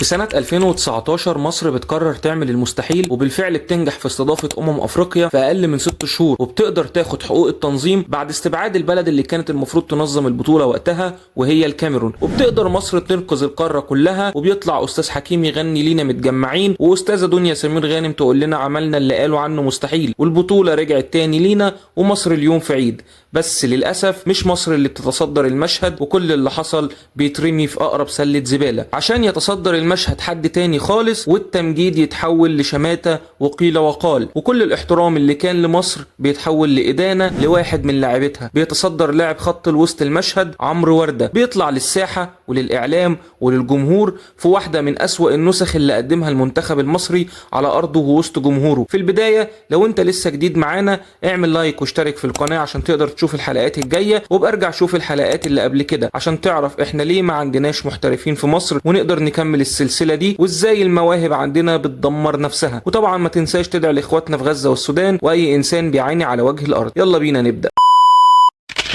في سنة 2019 مصر بتقرر تعمل المستحيل، وبالفعل بتنجح في استضافة أفريقيا في أقل من 6 شهور، وبتقدر تاخد حقوق التنظيم بعد استبعاد البلد اللي كانت المفروض تنظم البطولة وقتها وهي الكاميرون. وبتقدر مصر تنقذ القارة كلها، وبيطلع أستاذ حكيم يغني لينا متجمعين، وأستاذة دنيا سمير غانم تقول لنا عملنا اللي قالوا عنه مستحيل، والبطولة رجعت تاني لينا، ومصر اليوم في عيد. بس للأسف مش مصر اللي بتتصدر المشهد، وكل اللي حصل بيترمي في أقرب سلة زبالة عشان يتصدر المشهد حد تاني خالص، والتمجيد يتحول لشماتة وقيل وقال، وكل الاحترام اللي كان لمصر بيتحول لإدانة لواحد من لاعبتها. بيتصدر لاعب خط الوسط المشهد عمرو وردة، بيطلع للساحة وللإعلام وللجمهور في واحدة من أسوأ النسخ اللي قدمها المنتخب المصري على أرضه ووسط جمهوره. في البداية لو انت لسه جديد معانا اعمل لايك واشترك في القناة عشان تقدر تشوف الحلقات الجاية، وبرجع شوف الحلقات اللي قبل كده عشان تعرف احنا ليه ما عندناش محترفين في مصر، ونقدر نكمل السلسلة دي، وازاي المواهب عندنا بتدمر نفسها. وطبعا ما تنساش تدعي لاخواتنا في غزة والسودان واي انسان بيعاني على وجه الارض. يلا بينا نبدأ.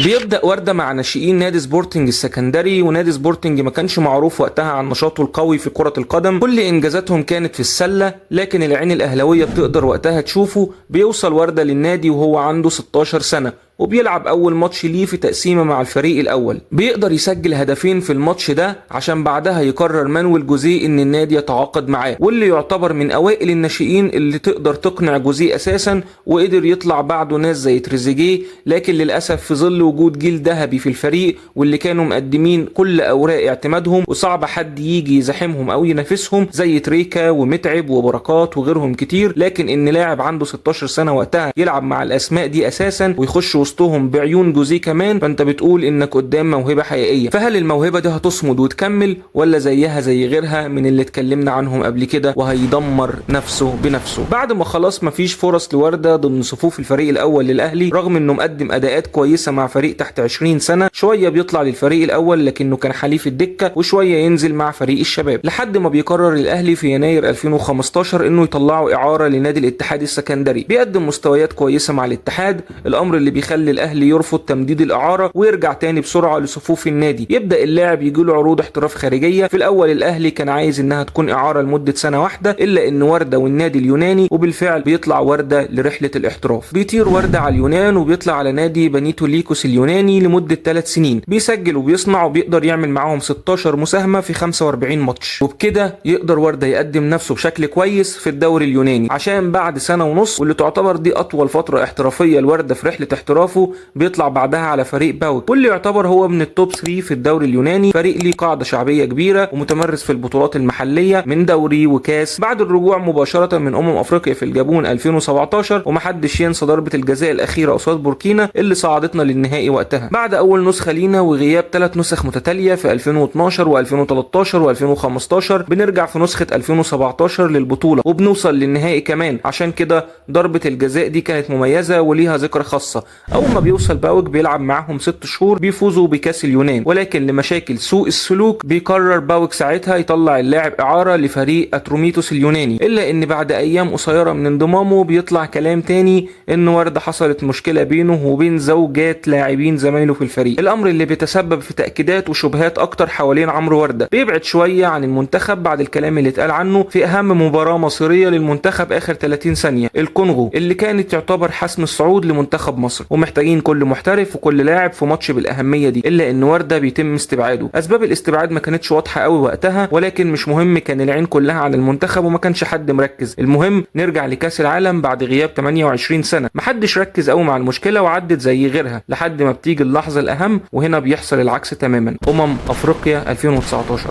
بيبدأ وردة مع ناشئين نادي سبورتنج السكندري، ونادي سبورتنج ما كانش معروف وقتها عن نشاطه القوي في كرة القدم، كل انجازاتهم كانت في السلة، لكن العين الاهلاوية بتقدر وقتها تشوفه. بيوصل وردة للنادي وهو عنده 16 سنة، وبيلعب اول ماتش ليه في تقسيمه مع الفريق الاول. بيقدر يسجل هدفين في الماتش ده، عشان بعدها يقرر مانويل جوزيه ان النادي يتعاقد معاه، واللي يعتبر من اوائل الناشئين اللي تقدر تقنع جوزيه اساسا. وقدر يطلع بعده ناس زي تريزيجيه، لكن للاسف في ظل وجود جيل ذهبي في الفريق واللي كانوا مقدمين كل اوراق اعتمادهم، وصعب حد يجي يزاحمهم او ينافسهم زي تريكا ومتعب وبركات وغيرهم كتير. لكن ان لاعب عنده 16 سنه وقتها يلعب مع الاسماء دي اساسا ويخش وسطهم بعيون جوزيه كمان، فانت بتقول انك قدام موهبه حقيقيه. فهل الموهبه دي هتصمد وتكمل، ولا زيها زي غيرها من اللي اتكلمنا عنهم قبل كده وهيدمر نفسه بنفسه؟ بعد ما خلاص مفيش فرص لوردة ضمن صفوف الفريق الاول للاهلي، رغم انه مقدم اداءات كويسه مع فريق تحت 20 سنه، شويه بيطلع للفريق الاول لكنه كان حليف الدكه، وشويه ينزل مع فريق الشباب، لحد ما بيقرر الاهلي في يناير 2015 انه يطلعه اعاره لنادي الاتحاد السكندري. بيقدم مستويات كويسه مع الاتحاد، الامر اللي بيخلي الاهلي يرفض تمديد الاعاره ويرجع تاني بسرعه لصفوف النادي. يبدا اللاعب يجيله عروض احتراف خارجيه. في الاول الاهلي كان عايز انها تكون اعاره لمده سنه واحده، الا ان ورده والنادي اليوناني، وبالفعل بيطلع ورده لرحله الاحتراف. بيطير ورده على اليونان وبيطلع على نادي بنيتو ليكوس اليوناني لمده 3 سنين، بيسجل وبيصنع وبيقدر يعمل معاهم 16 مساهمه في 45 ماتش، وبكده يقدر ورده يقدم نفسه بشكل كويس في الدوري اليوناني. عشان بعد سنه ونص، واللي تعتبر دي اطول فتره احترافيه لورده في رحله احترافه، بيطلع بعدها على فريق باوك، واللي يعتبر هو من التوب 3 في الدوري اليوناني، فريق ليه قاعده شعبيه كبيره ومتمرس في البطولات المحليه من دوري وكاس. بعد الرجوع مباشره من افريقيا في الجابون 2017، ومحدش ينسى ضربه الجزاء الاخيره قصاد بوركينا اللي صعدتنا للنهائي وقتها، بعد اول نسخه لينا وغياب 3 نسخ متتاليه في 2012 و2013 و2015. بنرجع في نسخه 2017 للبطوله وبنوصل للنهائي كمان. عشان كده ضربه الجزاء دي كانت مميزه وليها ذكرى خاصه. اول ما بيوصل باوك بيلعب معاهم 6 شهور، بيفوزوا بكاس اليونان، ولكن لمشاكل سوء السلوك بيقرر باوك ساعتها يطلع اللاعب اعاره لفريق اتروميتوس اليوناني، الا ان بعد ايام قصيره من انضمامه بيطلع كلام تاني ان ورده حصلت مشكله بينه وبين زوجات لاعبين زمايله في الفريق، الامر اللي بيتسبب في تاكيدات وشبهات اكتر حوالين عمرو ورده. بيبعد شويه عن المنتخب بعد الكلام اللي اتقال عنه في اهم مباراه مصيريه للمنتخب اخر 30 ثانيه، الكونغو، اللي كانت تعتبر حسم الصعود لمنتخب مصر، ومحتاجين كل محترف وكل لاعب في ماتش بالاهميه دي، الا ان ورده بيتم استبعاده. اسباب الاستبعاد ما كانتش واضحه قوي وقتها، ولكن مش مهم، كان العين كلها على المنتخب وما كانش حد مركز. المهم نرجع لكاس العالم بعد غياب 28 سنه، محدش ركز قوي مع المشكله وعدت زي غيرها لحد ما بتيجي اللحظه الاهم، وهنا بيحصل العكس تماما. افريقيا 2019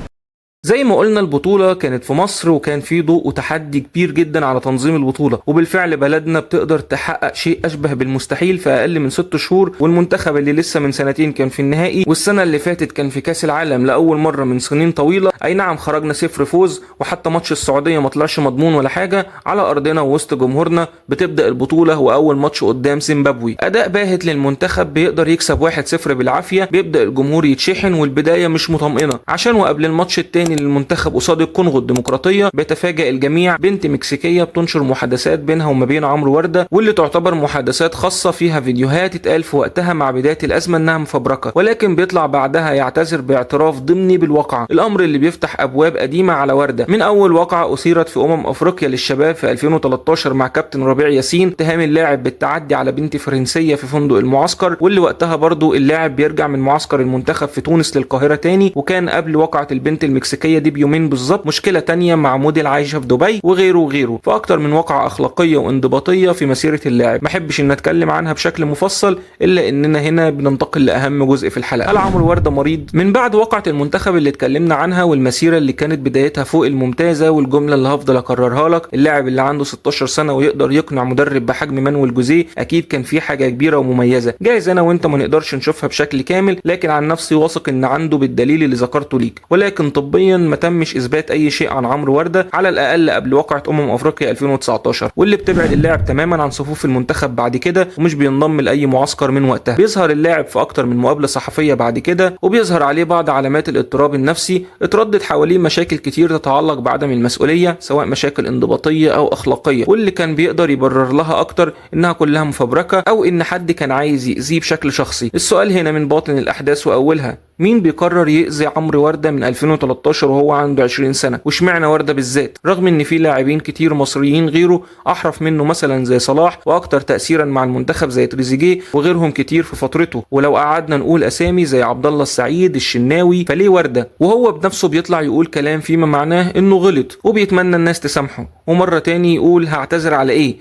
زي ما قلنا البطولة كانت في مصر، وكان في ضوء وتحدي كبير جدا على تنظيم البطولة، وبالفعل بلدنا بتقدر تحقق شيء أشبه بالمستحيل في أقل من 6 شهور. والمنتخب اللي لسه من سنتين كان في النهائي، والسنة اللي فاتت كان في كاس العالم لأول مرة من سنين طويلة. أي نعم خرجنا 0 فوز، وحتى ماتش السعودية ما طلعش مضمون ولا حاجة، على أرضنا ووسط جمهورنا. بتبدأ البطولة وأول ماتش قدام زيمبابوي، أداء باهت للمنتخب، بيقدر يكسب 1-0 بالعافية. بيبدأ الجمهور يتشحن والبداية مش مطمئنة، عشان وقبل الماتش التاني للمنتخب قصاد الكونغو الديمقراطيه، بيتفاجئ الجميع بنت مكسيكيه بتنشر محادثات بينها وما بين عمرو ورده، واللي تعتبر محادثات خاصه فيها فيديوهات اتقال في وقتها مع بدايه الازمه انها مفبركه، ولكن بيطلع بعدها يعتذر باعتراف ضمني بالواقعه، الامر اللي بيفتح ابواب قديمه على ورده، من اول واقعه اثيرت في افريقيا للشباب في 2013 مع كابتن ربيع ياسين، اتهام اللاعب بالتعدي على بنت فرنسيه في فندق المعسكر، واللي وقتها برضو اللاعب بيرجع من معسكر المنتخب في تونس للقاهره تاني، وكان قبل واقعه البنت المكسيكيه دي بيومين بالظبط مشكله تانيه مع موديل عايشه في دبي، وغيره وغيره، فاكتر من واقعه اخلاقيه وانضباطيه في مسيره اللاعب، ما احبش ان اتكلم عنها بشكل مفصل الا اننا هنا بننتقل لاهم جزء في الحلقه. هل عمرو ورده مريض؟ من بعد واقعه المنتخب اللي اتكلمنا عنها والمسيره اللي كانت بدايتها فوق الممتازه، والجمله اللي هفضل اكررها لك، اللاعب اللي عنده 16 سنه ويقدر يقنع مدرب بحجم مانويل جوزيه اكيد كان في حاجه كبيره ومميزه، جايز انا وانت ما نقدرش نشوفها بشكل كامل، لكن عن نفسي واثق ان عنده بالدليل اللي ذكرته ليك، ولكن طبيا ما تمش اثبات اي شيء عن عمرو ورده على الاقل قبل واقعه افريقيا 2019، واللي بتبعد اللاعب تماما عن صفوف المنتخب بعد كده، ومش بينضم لاي معسكر من وقتها. بيظهر اللاعب في اكتر من مقابله صحفيه بعد كده، وبيظهر عليه بعض علامات الاضطراب النفسي، اتردد حواليه مشاكل كتير تتعلق بعدم المسؤوليه، سواء مشاكل انضباطيه او اخلاقيه، واللي كان بيقدر يبرر لها اكتر انها كلها مفبركه او ان حد كان عايز يأذيه بشكل شخصي. السؤال هنا من باطن الاحداث واولها، مين بيقرر يأذي عمرو ورده من 2013 وهو عنده 20 سنه؟ واشمعنى ورده بالذات؟ رغم ان في لاعبين كتير مصريين غيره احرف منه مثلا زي صلاح، واكتر تأثيرا مع المنتخب زي تريزيجيه وغيرهم كتير في فترته، ولو قعدنا نقول اسامي زي عبد الله السعيد، الشناوي، فليه ورده وهو بنفسه بيطلع يقول كلام فيما معناه انه غلط وبيتمنى الناس تسامحه، ومره تاني يقول هعتذر على ايه؟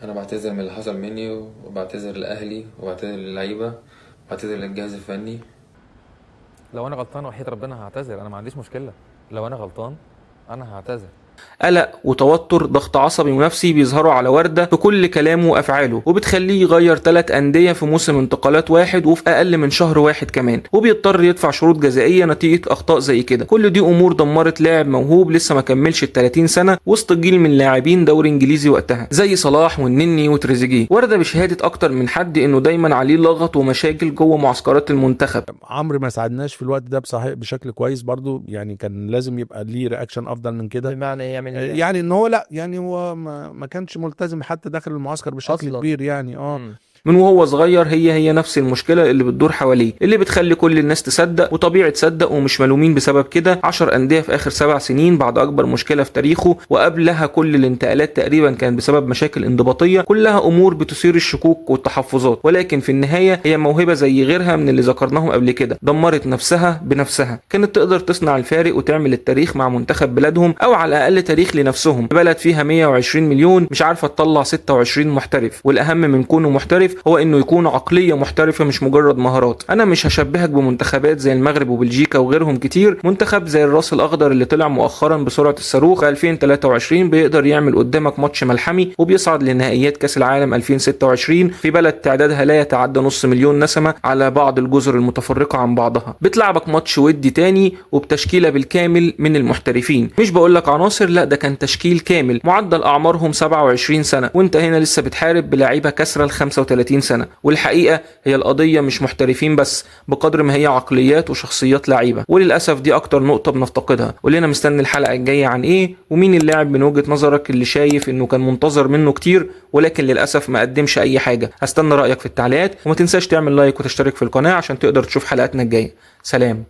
انا بعتذر من اللي حصل مني، وبعتذر لاهلي، وبعتذر للعيبه، وبعتذر للجهاز الفني. لو انا غلطان وحياة ربنا هعتذر، انا ما عنديش مشكله، لو انا غلطان انا هعتذر. قلق وتوتر، ضغط عصبي ونفسي بيظهروا على ورده في كل كلامه وافعاله، وبتخليه يغير 3 انديه في موسم انتقالات واحد وفي اقل من شهر واحد كمان، وبيضطر يدفع شروط جزائيه نتيجه اخطاء زي كده. كل دي امور دمرت لاعب موهوب لسه ما كملش ال 30 سنه وسط جيل من لاعبين دوري انجليزي وقتها زي صلاح والنني وتريزيجيه. ورده بشهاده اكتر من حد انه دايما عليه لغط ومشاكل جوه معسكرات المنتخب. عمرو ما ساعدناش في الوقت ده بصحيح بشكل كويس برضو، يعني كان لازم يبقى ليه رياكشن افضل من كده. بمعنى ايه يعني ان هو لا، يعني هو ما كانش ملتزم حتى داخل المعسكر بشكل أصلاً كبير يعني من وهو صغير هي نفس المشكله اللي بتدور حواليه، اللي بتخلي كل الناس تصدق، وطبيعي تصدق ومش ملومين بسبب كده. 10 انديه في اخر 7 سنين بعد اكبر مشكله في تاريخه، وقبلها كل الانتقالات تقريبا كانت بسبب مشاكل انضباطيه، كلها امور بتثير الشكوك والتحفظات، ولكن في النهايه هي موهبه زي غيرها من اللي ذكرناهم قبل كده، دمرت نفسها بنفسها، كانت تقدر تصنع الفارق وتعمل التاريخ مع منتخب بلادهم، او على الاقل تاريخ لنفسهم. بلد فيها 120 مليون مش عارفه تطلع 26 محترف، والاهم من كونه محترف هو انه يكون عقليه محترفه مش مجرد مهارات. انا مش هشبهك بمنتخبات زي المغرب وبلجيكا وغيرهم كتير، منتخب زي الراس الاخضر اللي طلع مؤخرا بسرعه الصاروخ في 2023 بيقدر يعمل قدامك ماتش ملحمي وبيصعد لنهائيات كاس العالم 2026 في بلد تعدادها لا يتعدى نص مليون نسمه على بعض الجزر المتفرقه عن بعضها، بتلعبك ماتش ودي تاني وبتشكيله بالكامل من المحترفين، مش بقولك عناصر، لا ده كان تشكيل كامل معدل اعمارهم 27 سنه، وانت هنا لسه بتحارب بلاعيبه كسره ال 35 سنه. والحقيقه هي القضيه مش محترفين بس بقدر ما هي عقليات وشخصيات لعيبه، وللاسف دي اكتر نقطه بنفتقدها. ولنا مستني الحلقه الجايه عن ايه، ومين اللاعب من وجهه نظرك اللي شايف انه كان منتظر منه كتير ولكن للاسف ما قدمش اي حاجه. هستنى رايك في التعليقات، وما تنساش تعمل لايك وتشترك في القناه عشان تقدر تشوف حلقاتنا الجايه. سلام.